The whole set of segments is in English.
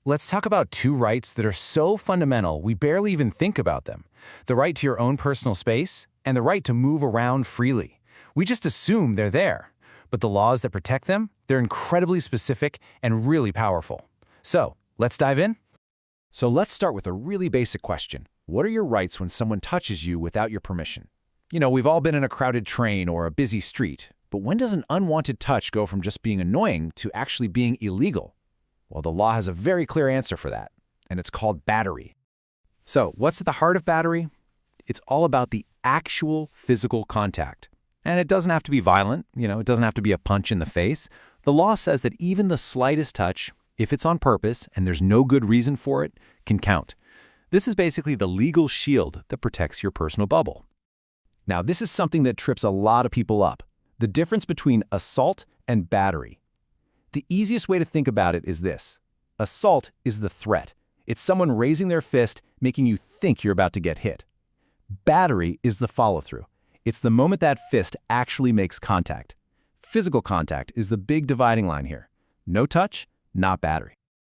let's talk about two rights that are so fundamental we barely even think about them. The right to your own personal space and the right to move around freely. We just assume they're there. But the laws that protect them, they're incredibly specific and really powerful. So, let's dive in? So let's start with a really basic question. What are your rights when someone touches you without your permission? You know, we've all been in a crowded train or a busy street, but when does an unwanted touch go from just being annoying to actually being illegal? Well, the law has a very clear answer for that, and it's called battery. So, what's at the heart of battery? It's all about the actual physical contact. And it doesn't have to be violent, it doesn't have to be a punch in the face. The law says that even the slightest touch, if it's on purpose and there's no good reason for it, can count. This is basically the legal shield that protects your personal bubble. Now, this is something that trips a lot of people up. The difference between assault and battery. The easiest way to think about it is this. Assault is the threat. It's someone raising their fist, making you think you're about to get hit. Battery is the follow-through. It's the moment that fist actually makes contact. Physical contact is the big dividing line here. No touch, not battery.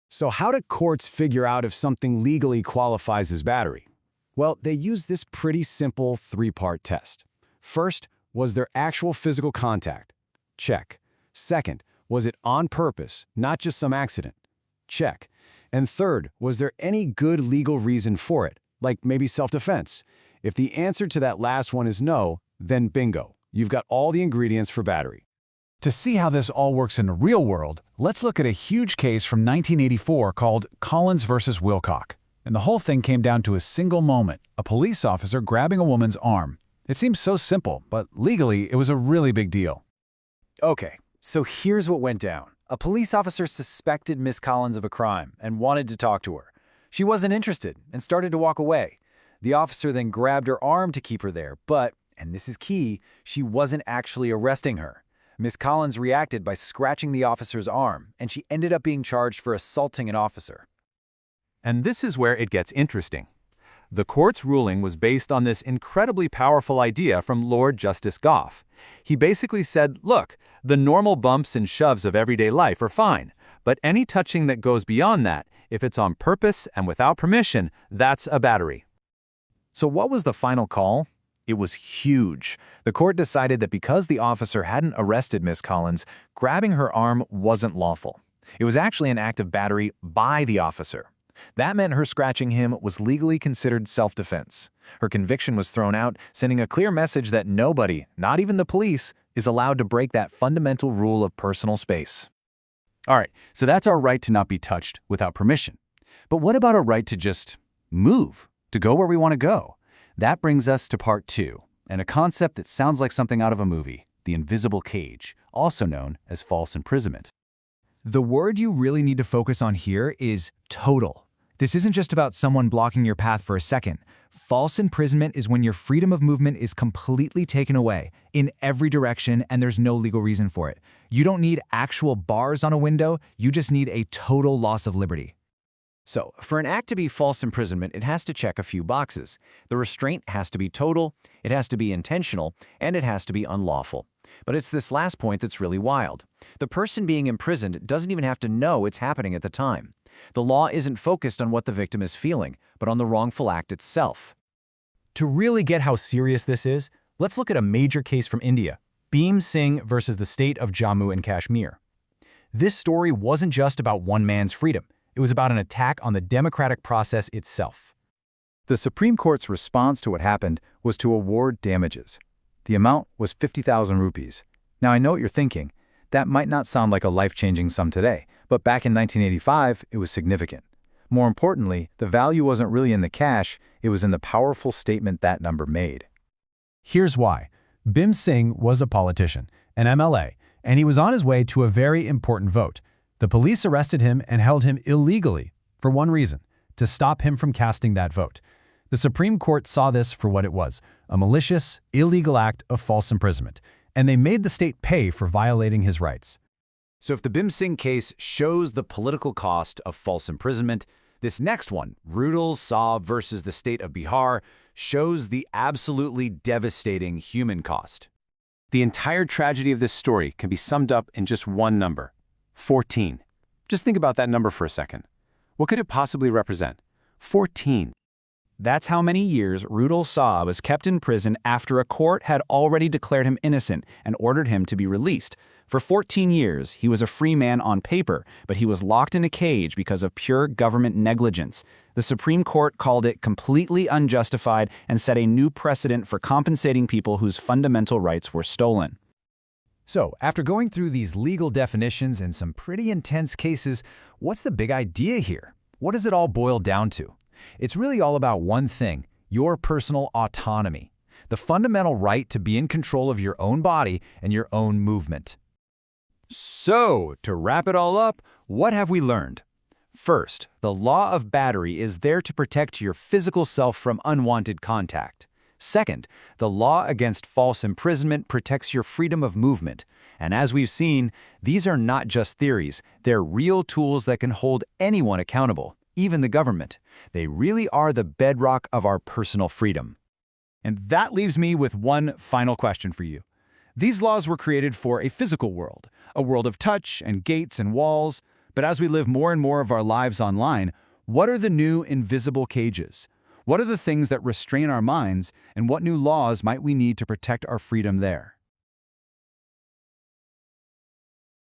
So how do courts figure out if something legally qualifies as battery? Well, they use this pretty simple three-part test. First, was there actual physical contact? Check. Second, was it on purpose, not just some accident? Check. And third, was there any good legal reason for it, like maybe self-defense? If the answer to that last one is no, then bingo, you've got all the ingredients for battery. To see how this all works in the real world, let's look at a huge case from 1984 called Collins versus Wilcock. And the whole thing came down to a single moment, a police officer grabbing a woman's arm. It seems so simple, but legally it was a really big deal. Okay, so here's what went down. A police officer suspected Miss Collins of a crime and wanted to talk to her. She wasn't interested and started to walk away. The officer then grabbed her arm to keep her there, but, and this is key, she wasn't actually arresting her. Miss Collins reacted by scratching the officer's arm, and she ended up being charged for assaulting an officer. And this is where it gets interesting. The court's ruling was based on this incredibly powerful idea from Lord Justice Goff. He basically said, look, the normal bumps and shoves of everyday life are fine, but any touching that goes beyond that, if it's on purpose and without permission, that's a battery. So what was the final call? It was huge. The court decided that because the officer hadn't arrested Miss Collins, grabbing her arm wasn't lawful. It was actually an act of battery by the officer. That meant her scratching him was legally considered self-defense. Her conviction was thrown out, sending a clear message that nobody, not even the police, is allowed to break that fundamental rule of personal space. All right, so that's our right to not be touched without permission. But what about our right to just move, to go where we want to go? That brings us to part 2, and a concept that sounds like something out of a movie, the invisible cage, also known as false imprisonment. The word you really need to focus on here is total. This isn't just about someone blocking your path for a second. False imprisonment is when your freedom of movement is completely taken away in every direction and there's no legal reason for it. You don't need actual bars on a window, you just need a total loss of liberty. So, for an act to be false imprisonment, it has to check a few boxes. The restraint has to be total, it has to be intentional, and it has to be unlawful. But it's this last point that's really wild. The person being imprisoned doesn't even have to know it's happening at the time. The law isn't focused on what the victim is feeling, but on the wrongful act itself. To really get how serious this is, let's look at a major case from India, Bhim Singh versus the state of Jammu and Kashmir. This story wasn't just about one man's freedom. It was about an attack on the democratic process itself. The Supreme Court's response to what happened was to award damages. The amount was 50,000 rupees. Now, I know what you're thinking. That might not sound like a life-changing sum today, but back in 1985, it was significant. More importantly, the value wasn't really in the cash, it was in the powerful statement that number made. Here's why. Bhim Singh was a politician, an MLA, and he was on his way to a very important vote. The police arrested him and held him illegally for one reason, to stop him from casting that vote. The Supreme Court saw this for what it was, a malicious, illegal act of false imprisonment, and they made the state pay for violating his rights. So if the Bhim Singh case shows the political cost of false imprisonment, this next one, Rudul Shah versus the state of Bihar, shows the absolutely devastating human cost. The entire tragedy of this story can be summed up in just one number: 14. Just think about that number for a second. What could it possibly represent? 14. That's how many years Rudul Shah was kept in prison after a court had already declared him innocent and ordered him to be released. For 14 years, he was a free man on paper, but he was locked in a cage because of pure government negligence. The Supreme Court called it completely unjustified and set a new precedent for compensating people whose fundamental rights were stolen. So, after going through these legal definitions and some pretty intense cases, what's the big idea here? What does it all boil down to? It's really all about one thing: your personal autonomy, the fundamental right to be in control of your own body and your own movement. So, to wrap it all up, what have we learned? First, the law of battery is there to protect your physical self from unwanted contact. Second, the law against false imprisonment protects your freedom of movement. And as we've seen, these are not just theories, they're real tools that can hold anyone accountable, even the government. They really are the bedrock of our personal freedom. And that leaves me with one final question for you. These laws were created for a physical world, a world of touch and gates and walls. But as we live more and more of our lives online, what are the new invisible cages? What are the things that restrain our minds, and what new laws might we need to protect our freedom there?